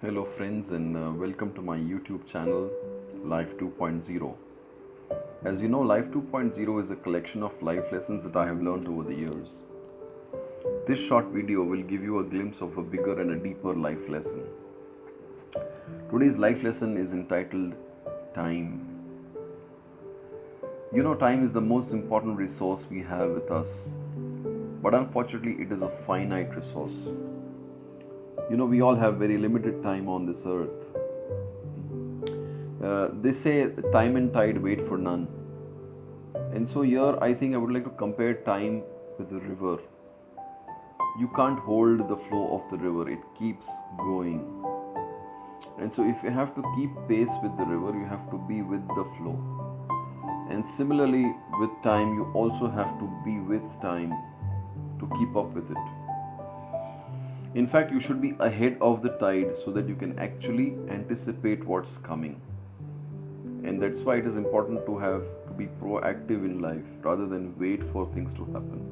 Hello friends and welcome to my YouTube channel Life 2.0. As you know, Life 2.0 is a collection of life lessons that I have learned over the years. This short video will give you a glimpse of a bigger and a deeper life lesson. Today's life lesson is entitled Time. You know, time is the most important resource we have with us, but unfortunately it is a finite resource. You know, we all have very limited time on this earth. They say time and tide wait for none. And so here I think I would like to compare time with the river. You can't hold the flow of the river, it keeps going. And so if you have to keep pace with the river, you have to be with the flow. And similarly with time, you also have to be with time to keep up with it. In fact, you should be ahead of the tide so that you can actually anticipate what's coming. And that's why it is important to be proactive in life rather than wait for things to happen.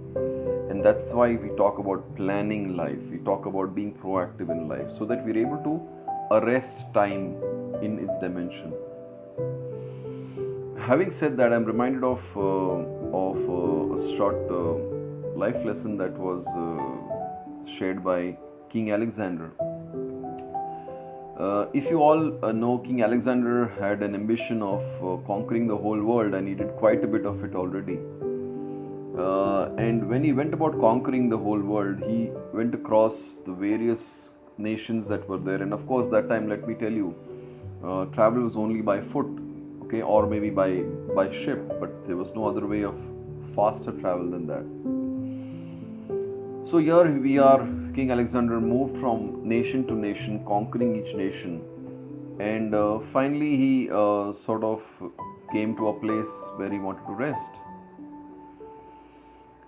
And that's why we talk about planning life. We talk about being proactive in life so that we're able to arrest time in its dimension. Having said that, I'm reminded of a short life lesson that was shared by King Alexander. If you all know, King Alexander had an ambition of conquering the whole world, and he did quite a bit of it already. And when he went about conquering the whole world, he went across the various nations that were there. And of course, that time, let me tell you, travel was only by foot, okay, or maybe by ship, but there was no other way of faster travel than that. So here we are, King Alexander moved from nation to nation, conquering each nation. And finally he sort of came to a place where he wanted to rest.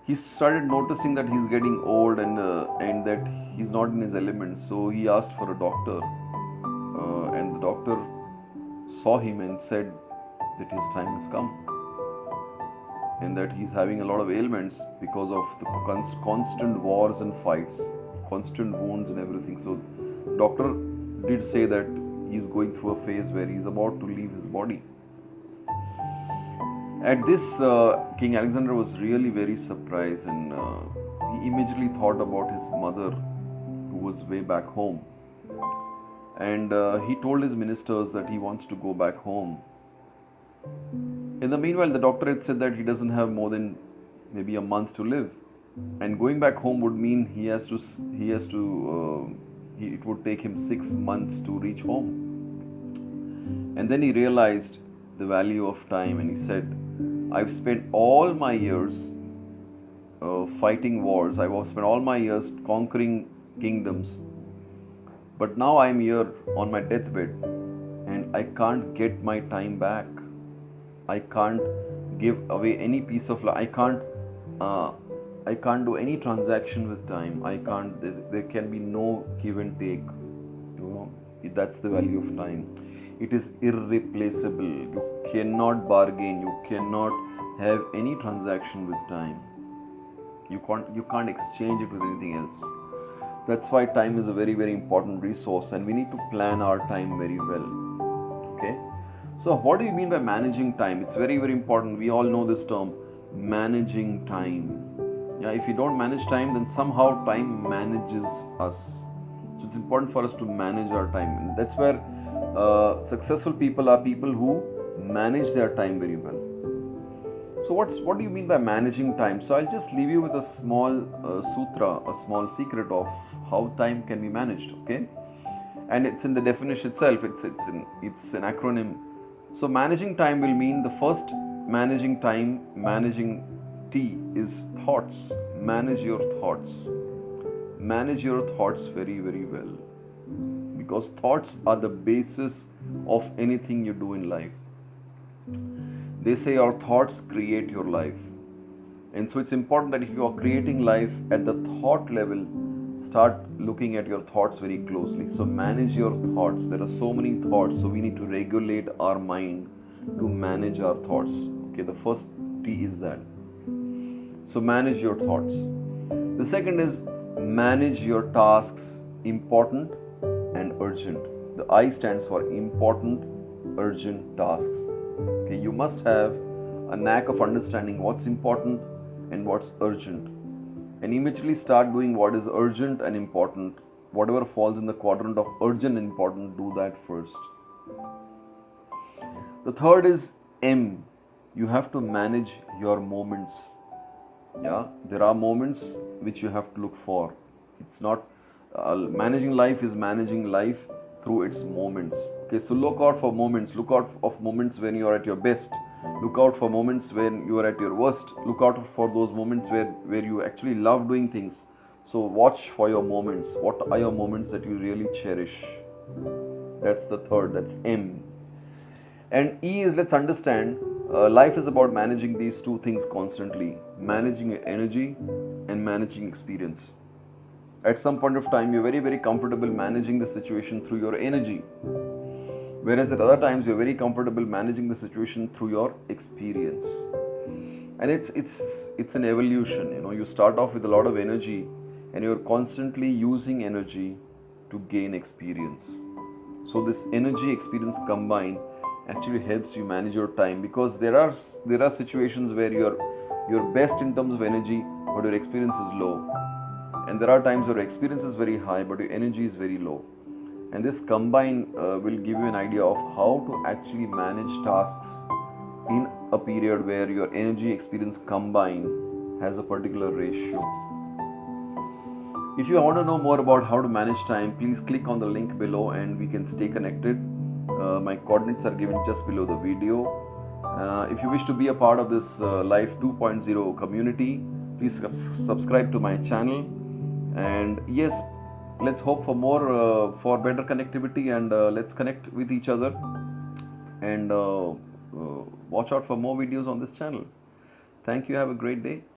He started noticing that he's getting old and that he's not in his element. So he asked for a doctor. And the doctor saw him and said that his time has come. And that he's having a lot of ailments because of the constant wars and fights, constant wounds and everything. So doctor did say that he's going through a phase where he's about to leave his body. At this, King Alexander was really very surprised, and he immediately thought about his mother who was way back home. And he told his ministers that he wants to go back home. In the meanwhile, the doctor had said that he doesn't have more than maybe a month to live, and going back home would mean it would take him 6 months to reach home. And then he realized the value of time, and he said, I've spent all my years fighting wars, I've spent all my years conquering kingdoms, but now I'm here on my deathbed and I can't get my time back. I can't give away any piece of life. I can't do any transaction with time. There can be no give and take. You know, that's the value of time. It is irreplaceable. You cannot bargain. You cannot have any transaction with time. You can't exchange it with anything else. That's why time is a very, very important resource, and we need to plan our time very well. Okay? So what do you mean by managing time? It's very, very important. We all know this term, managing time. Yeah, if you don't manage time, then somehow time manages us. So it's important for us to manage our time. And that's where successful people are people who manage their time very well. So what do you mean by managing time? So I'll just leave you with a small sutra, a small secret of how time can be managed. Okay, and it's in the definition itself. It's an acronym. So managing time will mean the first managing time, managing T is thoughts. Manage your thoughts. Manage your thoughts very, very well. Because thoughts are the basis of anything you do in life. They say your thoughts create your life. And so it's important that if you are creating life at the thought level, start looking at your thoughts very closely. So manage your thoughts. There are so many thoughts, so we need to regulate our mind to manage our thoughts. Okay, the first T is that. So manage your thoughts. The second is manage your tasks, important and urgent. The I stands for important, urgent tasks. Okay, you must have a knack of understanding what's important and what's urgent, and immediately start doing what is urgent and important. Whatever falls in the quadrant of urgent and important, do that first. The third is M. You have to manage your moments. Yeah, there are moments which you have to look for. It's not managing life is managing life through its moments. Okay, so look out for moments. Look out of moments when you are at your best. Look out for moments when you are at your worst. Look out for those moments where you actually love doing things. So watch for your moments. What are your moments that you really cherish? That's the third. That's M. And E is, let's understand, life is about managing these two things constantly, managing your energy and managing experience. At some point of time, you're very, very comfortable managing the situation through your energy, whereas at other times, you're very comfortable managing the situation through your experience. And it's an evolution. You start off with a lot of energy, and you're constantly using energy to gain experience. So this energy experience combined actually helps you manage your time, because there are situations where you're best in terms of energy, but your experience is low, and there are times where your experience is very high but your energy is very low. And this combine will give you an idea of how to actually manage tasks in a period where your energy experience combined has a particular ratio. If you want to know more about how to manage time, please click on the link below and we can stay connected. My coordinates are given just below the video. If you wish to be a part of this Life 2.0 community, please subscribe to my channel. And yes, let's hope for more, for better connectivity, and let's connect with each other, and watch out for more videos on this channel. Thank you. Have a great day.